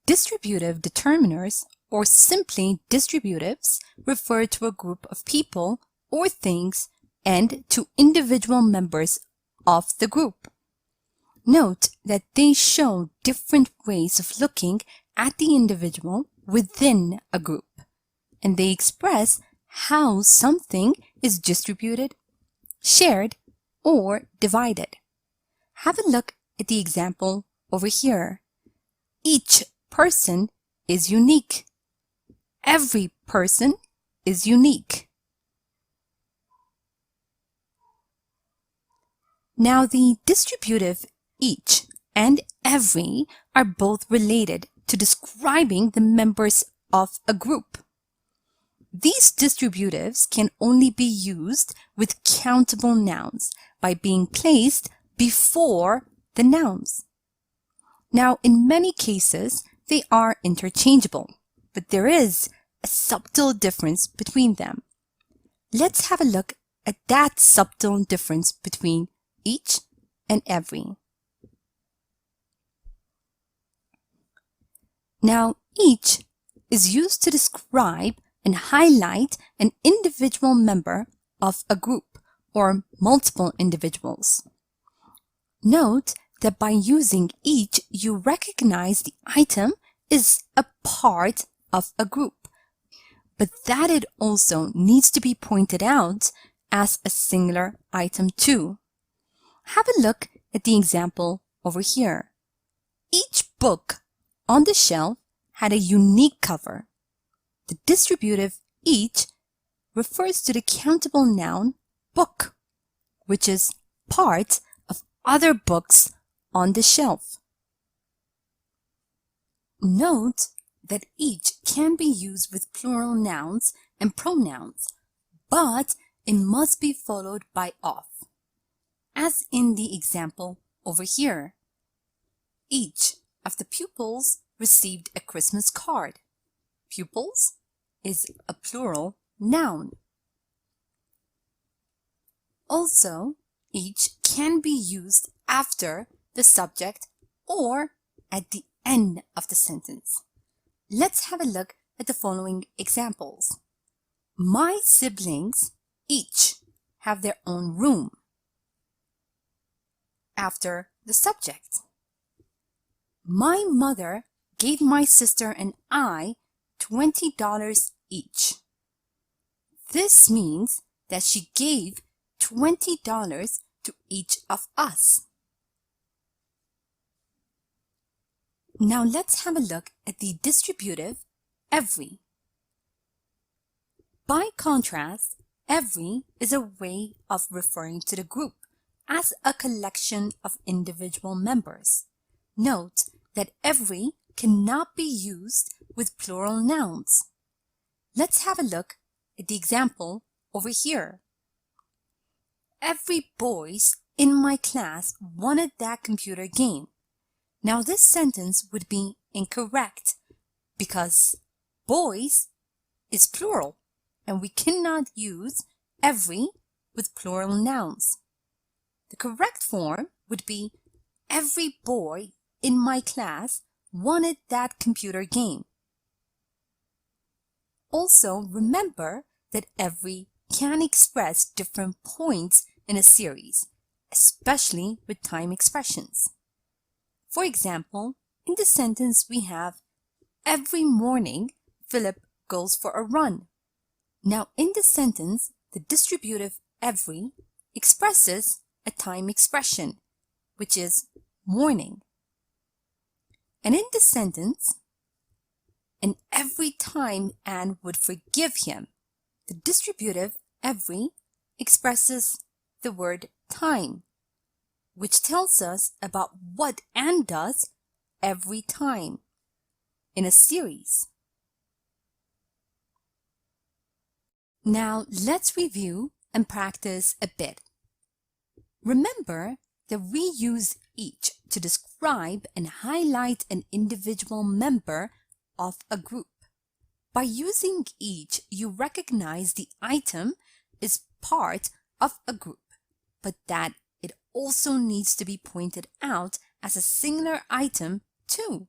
Distributive determiners, or simply distributives, refer to a group of people or things and to individual members of the group. Note that they show different ways of looking at the individual within a group, and they express how something is distributed, shared, or divided. Have a look at the example over here. Each person is unique. Every person is unique. Now, the distributive each and every are both related to describing the members of a group. These distributives can only be used with countable nouns by being placed before the nouns. Now, in many cases, they are interchangeable, but there is a subtle difference between them. Let's have a look at that subtle difference between each and every. Now, each is used to describe and highlight an individual member of a group or multiple individuals. Note that by using each, you recognize the item is a part of a group, but that it also needs to be pointed out as a singular item too. Have a look at the example over here. Each book on the shelf had a unique cover. The distributive each refers to the countable noun book, which is part of other books on the shelf. Note that each can be used with plural nouns and pronouns, but it must be followed by of, as in the example over here. Each of the pupils received a Christmas card. Pupils is a plural noun. Also, each can be used after the subject or at the end of the sentence. Let's have a look at the following examples. My siblings each have their own room. After the subject. My mother gave my sister and I $20 each. This means that she gave $20 to each of us. Now let's have a look at the distributive every. By contrast, every is a way of referring to the group as a collection of individual members. Note that every cannot be used with plural nouns. Let's have a look at the example over here. Every boy in my class wanted that computer game. Now this sentence would be incorrect because boys is plural and we cannot use every with plural nouns. The correct form would be every boy in my class wanted that computer game. Also, remember that every can express different points in a series, especially with time expressions. For example, in the sentence we have, every morning Philip goes for a run. Now in the sentence, the distributive every expresses a time expression, which is morning. And in the sentence, and every time Anne would forgive him, the distributive every expresses the word time, which tells us about what Anne does every time in a series. Now let's review and practice a bit. Remember that we use each to describe and highlight an individual member of a group. By using each, you recognize the item is part of a group, but that it also needs to be pointed out as a singular item too.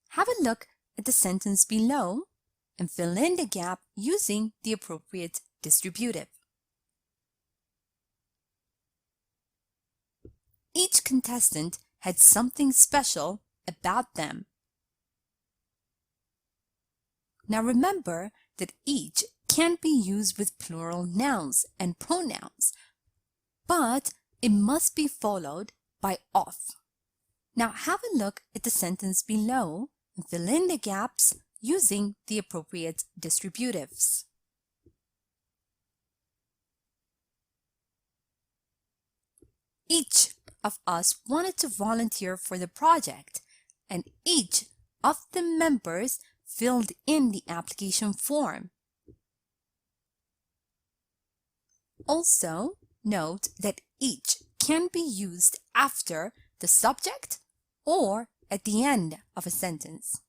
Have a look at the sentence below and fill in the gap using the appropriate distributive. Each contestant had something special about them. Now remember that each can be used with plural nouns and pronouns, but it must be followed by of. Now have a look at the sentence below and fill in the gaps using the appropriate distributives. Each of us wanted to volunteer for the project, and each of the members filled in the application form. Also, note that each can be used after the subject or at the end of a sentence.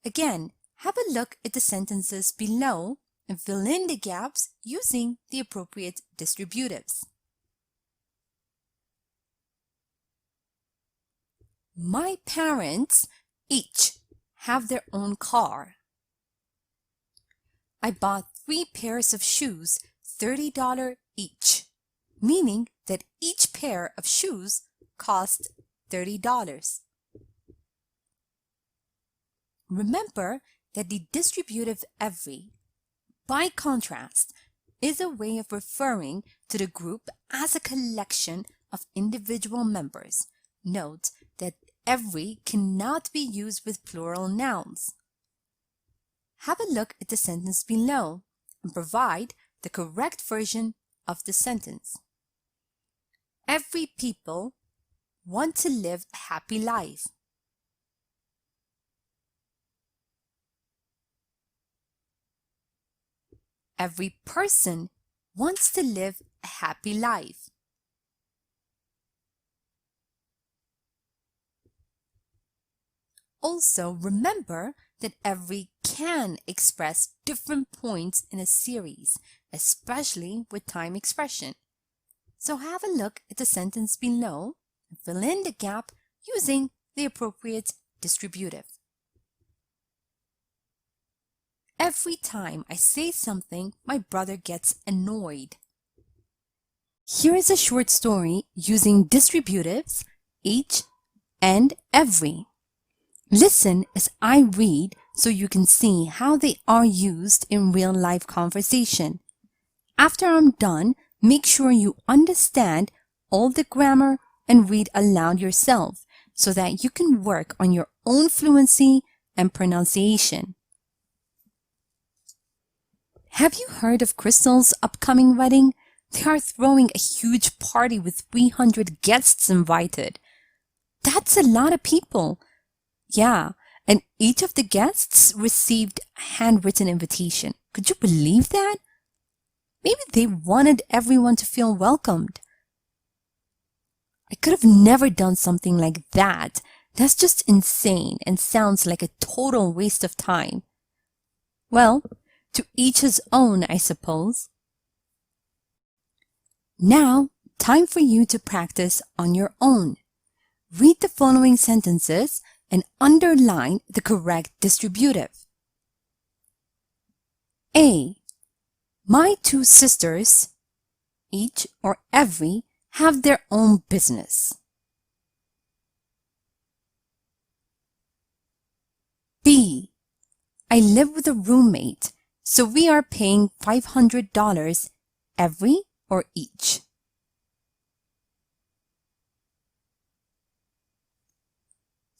Again, have a look at the sentences below and fill in the gaps using the appropriate distributives. My parents each have their own car. I bought 3 pairs of shoes, $30 each, meaning that each pair of shoes cost $30. Remember that the distributive every, by contrast, is a way of referring to the group as a collection of individual members. Note that every cannot be used with plural nouns. Have a look at the sentence below and provide the correct version of the sentence. Every people want to live a happy life. Every person wants to live a happy life. Also, remember that every can express different points in a series, especially with time expression. So have a look at the sentence below and fill in the gap using the appropriate distributive. Every time I say something, my brother gets annoyed. Here is a short story using distributives, each and every. Listen as I read so you can see how they are used in real-life conversation. After I'm done, make sure you understand all the grammar and read aloud yourself so that you can work on your own fluency and pronunciation. Have you heard of Crystal's upcoming wedding? They are throwing a huge party with 300 guests invited. That's a lot of people. Yeah, and each of the guests received a handwritten invitation. Could you believe that? Maybe they wanted everyone to feel welcomed. I could have never done something like that. That's just insane and sounds like a total waste of time. Well, to each his own, I suppose. Now, time for you to practice on your own. Read the following sentences and underline the correct distributive. A. My 2 sisters, each or every, have their own business. B. I live with a roommate, so we are paying $500 every or each.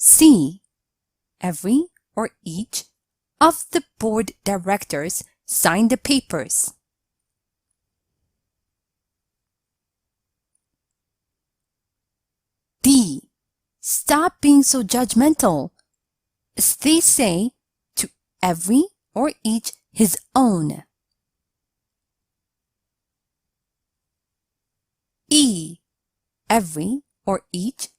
C. Every or each of the board directors sign the papers. D. Stop being so judgmental. As they say, to every or each his own. E. Every or each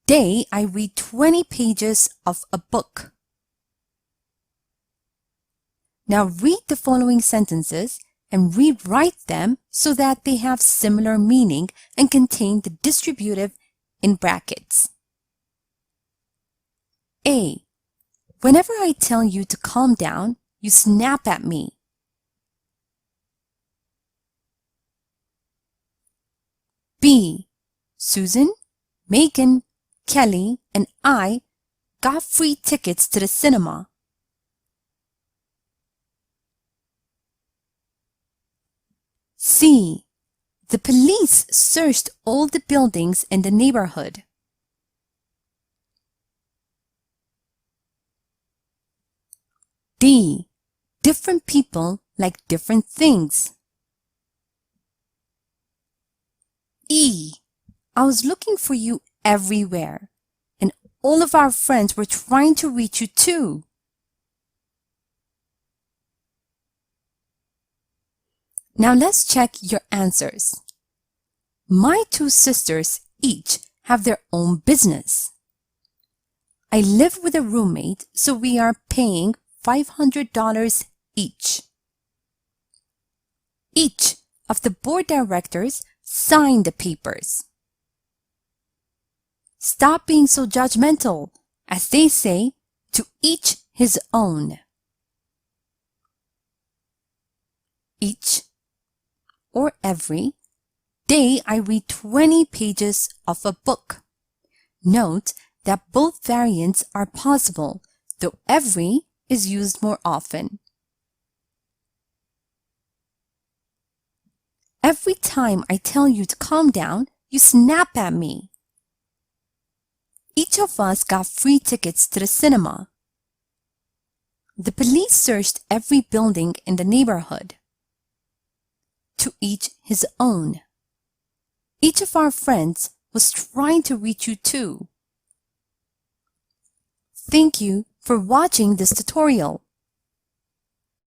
day I read 20 pages of a book. Now read the following sentences and rewrite them so that they have similar meaning and contain the distributive in brackets. A. Whenever I tell you to calm down, you snap at me. B. Susan, Megan, Kelly, and I got free tickets to the cinema. C. The police searched all the buildings in the neighborhood. D. Different people like different things. E. I was looking for you everywhere, and all of our friends were trying to reach you too. Now let's check your answers. My two sisters each have their own business. I live with a roommate, so we are paying $500 each. Each of the board directors signed the papers. Stop being so judgmental. As they say, to each his own. Each or every day I read 20 pages of a book. Note that both variants are possible, though every is used more often. Every time I tell you to calm down, you snap at me. Each of us got free tickets to the cinema. The police searched every building in the neighborhood. To each his own. Each of our friends was trying to reach you too. Thank you for watching this tutorial.